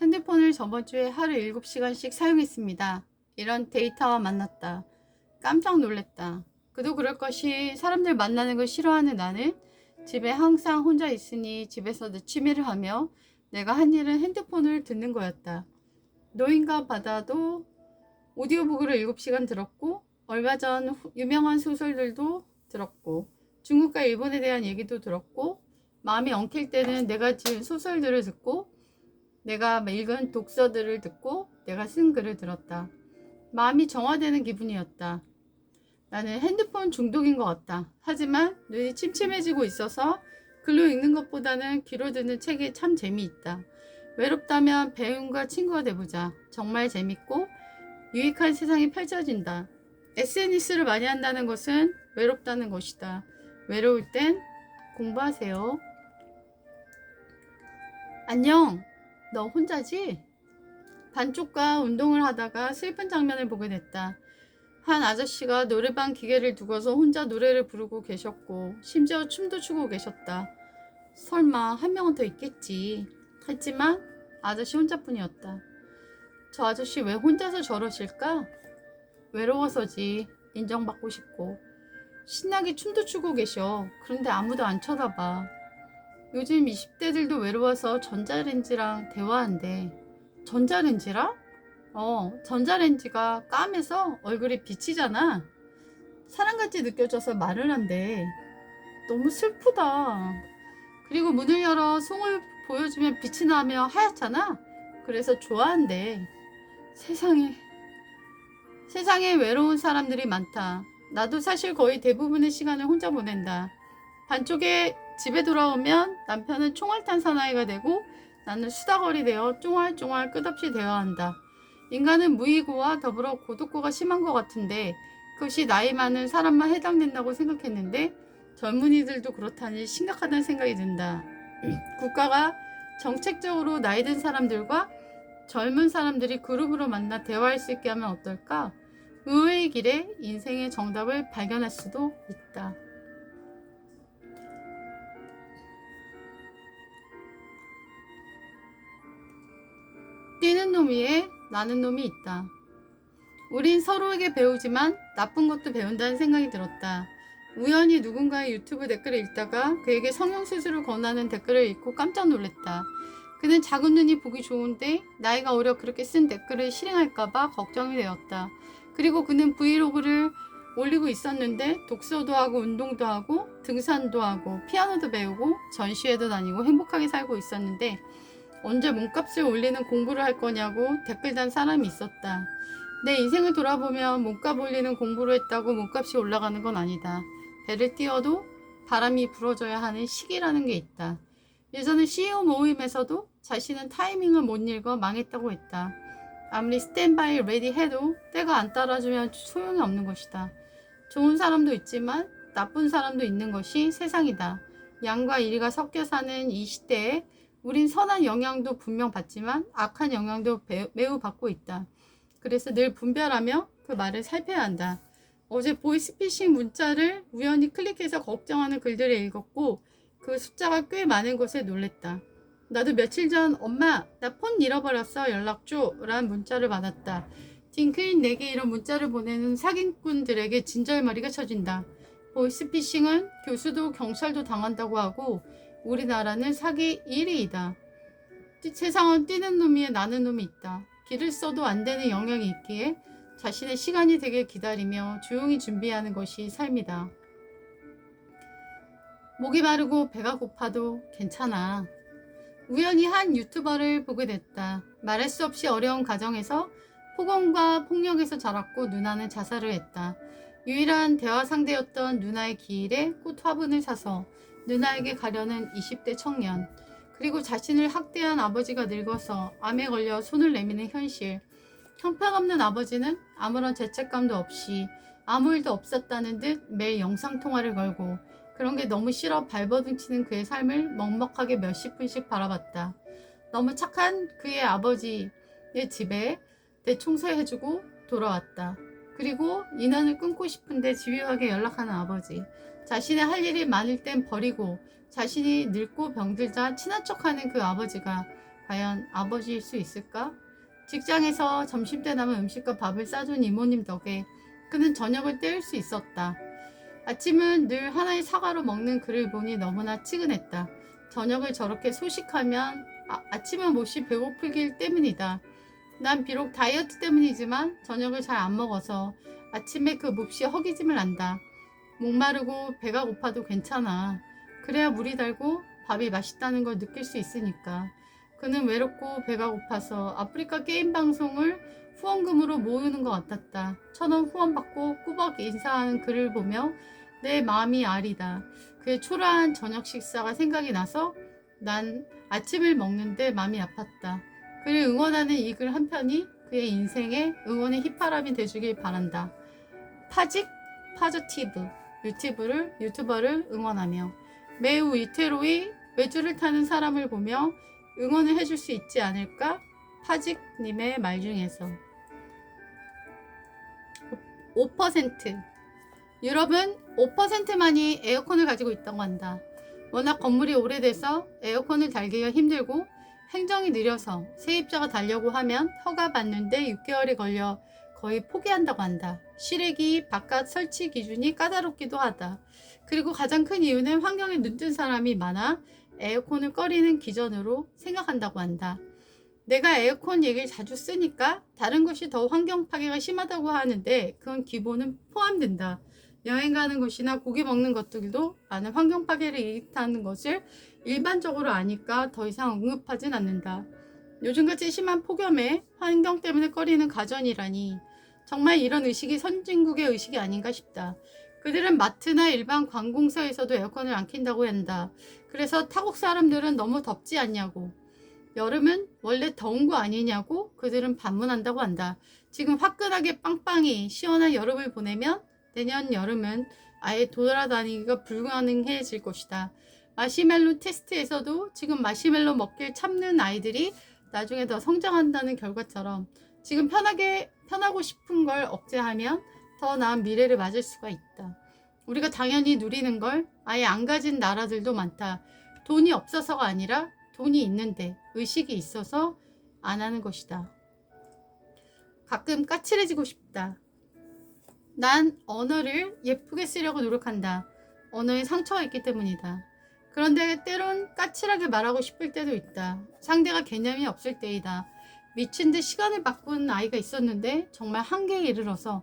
핸드폰을 저번 주에 하루 7시간씩 사용했습니다. 이런 데이터와 만났다. 깜짝 놀랐다. 그도 그럴 것이 사람들 만나는 걸 싫어하는 나는 집에 항상 혼자 있으니 집에서 내 취미를 하며 내가 한 일은 핸드폰을 듣는 거였다. 노인과 바다도 오디오북으로 7시간 들었고 얼마 전 유명한 소설들도 들었고 중국과 일본에 대한 얘기도 들었고 마음이 엉킬 때는 내가 지은 소설들을 듣고 내가 읽은 독서들을 듣고 내가 쓴 글을 들었다. 마음이 정화되는 기분이었다. 나는 핸드폰 중독인 것 같다. 하지만 눈이 침침해지고 있어서 글로 읽는 것보다는 귀로 듣는 책이 참 재미있다. 외롭다면 배움과 친구가 돼보자. 정말 재밌고 유익한 세상이 펼쳐진다. SNS를 많이 한다는 것은 외롭다는 것이다. 외로울 땐 공부하세요. 안녕. 너 혼자지? 반쪽과 운동을 하다가 슬픈 장면을 보게 됐다. 한 아저씨가 노래방 기계를 두고서 혼자 노래를 부르고 계셨고 심지어 춤도 추고 계셨다. 설마 한 명은 더 있겠지. 했지만 아저씨 혼자뿐이었다. 저 아저씨 왜 혼자서 저러실까? 외로워서지. 인정받고 싶고. 신나게 춤도 추고 계셔. 그런데 아무도 안 쳐다봐. 요즘 20대들도 외로워서 전자레인지랑 대화한대. 전자레인지랑? 전자레인지가 까매서 얼굴이 비치잖아. 사랑같이 느껴져서 말을 한대. 너무 슬프다. 그리고 문을 열어 송을 보여주면 빛이 나며 하얗잖아. 그래서 좋아한대. 세상에 외로운 사람들이 많다. 나도 사실 거의 대부분의 시간을 혼자 보낸다. 반쪽에 집에 돌아오면 남편은 총알탄 사나이가 되고 나는 수다거리 되어 쫑알쫑알 끝없이 대화한다. 인간은 무의고와 더불어 고독고가 심한 것 같은데 그것이 나이 많은 사람만 해당된다고 생각했는데 젊은이들도 그렇다니 심각하다는 생각이 든다. 국가가 정책적으로 나이 든 사람들과 젊은 사람들이 그룹으로 만나 대화할 수 있게 하면 어떨까? 의외의 길에 인생의 정답을 발견할 수도 있다. 뛰는 놈 위에 나는 놈이 있다. 우린 서로에게 배우지만 나쁜 것도 배운다는 생각이 들었다. 우연히 누군가의 유튜브 댓글을 읽다가 그에게 성형수술을 권하는 댓글을 읽고 깜짝 놀랐다. 그는 작은 눈이 보기 좋은데 나이가 어려 그렇게 쓴 댓글을 실행할까봐 걱정이 되었다. 그리고 그는 브이로그를 올리고 있었는데 독서도 하고 운동도 하고 등산도 하고 피아노도 배우고 전시회도 다니고 행복하게 살고 있었는데 언제 몸값을 올리는 공부를 할 거냐고 댓글 단 사람이 있었다. 내 인생을 돌아보면 몸값 올리는 공부를 했다고 몸값이 올라가는 건 아니다. 배를 띄워도 바람이 불어줘야 하는 시기라는 게 있다. 예전에 CEO 모임에서도 자신은 타이밍을 못 읽어 망했다고 했다. 아무리 스탠바이 레디 해도 때가 안 따라주면 소용이 없는 것이다. 좋은 사람도 있지만 나쁜 사람도 있는 것이 세상이다. 양과 이리가 섞여 사는 이 시대에 우린 선한 영향도 분명 받지만 악한 영향도 매우 받고 있다. 그래서 늘 분별하며 그 말을 살펴야 한다. 어제 보이스피싱 문자를 우연히 클릭해서 걱정하는 글들을 읽었고 그 숫자가 꽤 많은 것에 놀랬다. 나도 며칠 전 엄마 나 폰 잃어버렸어 연락 줘 라는 문자를 받았다. 딩크인 내게 이런 문자를 보내는 사기꾼들에게 진절머리가 쳐진다. 보이스피싱은 교수도 경찰도 당한다고 하고 우리나라는 사기 1위이다. 세상은 뛰는 놈이 나는 놈이 있다. 길을 써도 안 되는 영역이 있기에 자신의 시간이 되길 기다리며 조용히 준비하는 것이 삶이다. 목이 마르고 배가 고파도 괜찮아. 우연히 한 유튜버를 보게 됐다. 말할 수 없이 어려운 가정에서 폭언과 폭력에서 자랐고 누나는 자살을 했다. 유일한 대화 상대였던 누나의 기일에 꽃 화분을 사서 누나에게 가려는 20대 청년. 그리고 자신을 학대한 아버지가 늙어서 암에 걸려 손을 내미는 현실. 형편없는 아버지는 아무런 죄책감도 없이 아무 일도 없었다는 듯 매일 영상통화를 걸고 그런 게 너무 싫어 발버둥 치는 그의 삶을 먹먹하게 몇십 분씩 바라봤다. 너무 착한 그의 아버지의 집에 대청소해주고 돌아왔다. 그리고 인연을 끊고 싶은데 집요하게 연락하는 아버지. 자신의 할 일이 많을 땐 버리고 자신이 늙고 병들자 친한 척하는 그 아버지가 과연 아버지일 수 있을까? 직장에서 점심때 남은 음식과 밥을 싸준 이모님 덕에 그는 저녁을 때울 수 있었다. 아침은 늘 하나의 사과로 먹는 그를 보니 너무나 치근했다. 저녁을 저렇게 소식하면 아침은 몹시 배고프기 때문이다. 난 비록 다이어트 때문이지만 저녁을 잘 안 먹어서 아침에 그 몹시 허기짐을 안다. 목마르고 배가 고파도 괜찮아. 그래야 물이 달고 밥이 맛있다는 걸 느낄 수 있으니까. 그는 외롭고 배가 고파서 아프리카 게임 방송을 후원금으로 모으는 것 같았다. 1,000원 후원받고 꾸벅 인사하는 그를 보며 내 마음이 아리다. 그의 초라한 저녁 식사가 생각이 나서 난 아침을 먹는데 마음이 아팠다. 그를 응원하는 이 글 한 편이 그의 인생에 응원의 휘파람이 돼주길 바란다. 파지티브 유튜버를 응원하며 매우 위태로이 외주를 타는 사람을 보며 응원을 해줄 수 있지 않을까? 파직님의 말 중에서 5%. 유럽은 5%만이 에어컨을 가지고 있다고 한다. 워낙 건물이 오래돼서 에어컨을 달기가 힘들고 행정이 느려서 세입자가 달려고 하면 허가 받는데 6개월이 걸려 거의 포기한다고 한다. 실외기 바깥 설치 기준이 까다롭기도 하다. 그리고 가장 큰 이유는 환경에 눈뜬 사람이 많아 에어컨을 꺼리는 기전으로 생각한다고 한다. 내가 에어컨 얘기를 자주 쓰니까 다른 것이 더 환경 파괴가 심하다고 하는데 그건 기본은 포함된다. 여행 가는 곳이나 고기 먹는 것들도 많은 환경 파괴를 일으킨다는 것을 일반적으로 아니까 더 이상 언급하진 않는다. 요즘같이 심한 폭염에 환경 때문에 꺼리는 가전이라니 정말 이런 의식이 선진국의 의식이 아닌가 싶다. 그들은 마트나 일반 관공서에서도 에어컨을 안 킨다고 한다. 그래서 타국 사람들은 너무 덥지 않냐고, 여름은 원래 더운 거 아니냐고 그들은 반문한다고 한다. 지금 화끈하게 빵빵히 시원한 여름을 보내면 내년 여름은 아예 돌아다니기가 불가능해질 것이다. 마시멜로 테스트에서도 지금 마시멜로 먹길 참는 아이들이 나중에 더 성장한다는 결과처럼 지금 편하고 싶은 걸 억제하면 더 나은 미래를 맞을 수가 있다. 우리가 당연히 누리는 걸 아예 안 가진 나라들도 많다. 돈이 없어서가 아니라 돈이 있는데 의식이 있어서 안 하는 것이다. 가끔 까칠해지고 싶다. 난 언어를 예쁘게 쓰려고 노력한다. 언어에 상처가 있기 때문이다. 그런데 때론 까칠하게 말하고 싶을 때도 있다. 상대가 개념이 없을 때이다. 미친 듯 시간을 바꾸는 아이가 있었는데 정말 한계에 이르러서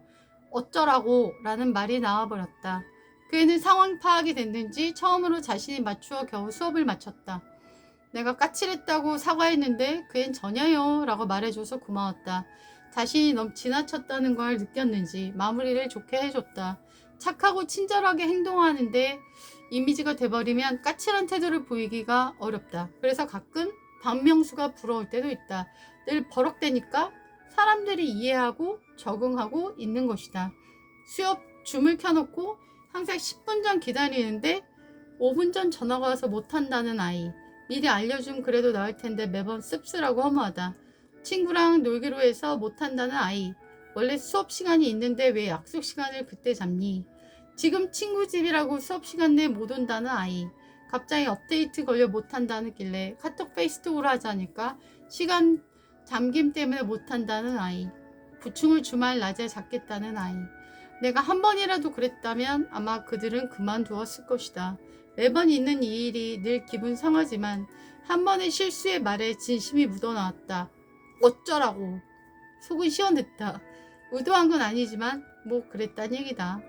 어쩌라고 라는 말이 나와버렸다. 그 애는 상황 파악이 됐는지 처음으로 자신이 맞추어 겨우 수업을 마쳤다. 내가 까칠했다고 사과했는데 그 앤 전혀요 라고 말해줘서 고마웠다. 자신이 너무 지나쳤다는 걸 느꼈는지 마무리를 좋게 해줬다. 착하고 친절하게 행동하는데 이미지가 돼버리면 까칠한 태도를 보이기가 어렵다. 그래서 가끔 박명수가 부러울 때도 있다. 늘 버럭대니까 사람들이 이해하고 적응하고 있는 것이다. 수업 줌을 켜놓고 항상 10분 전 기다리는데 5분 전 전화가 와서 못한다는 아이. 미리 알려주면 그래도 나을 텐데 매번 씁쓸하고 허무하다. 친구랑 놀기로 해서 못한다는 아이. 원래 수업 시간이 있는데 왜 약속 시간을 그때 잡니? 지금 친구 집이라고 수업 시간 내에 못 온다는 아이. 갑자기 업데이트 걸려 못한다는 길래 카톡 페이스톡으로 하자니까 시간 잠김 때문에 못한다는 아이. 부충을 주말 낮에 잡겠다는 아이. 내가 한 번이라도 그랬다면 아마 그들은 그만두었을 것이다. 매번 있는 이 일이 늘 기분 상하지만 한 번의 실수의 말에 진심이 묻어나왔다. 어쩌라고. 속은 시원했다. 의도한 건 아니지만 뭐 그랬단 얘기다.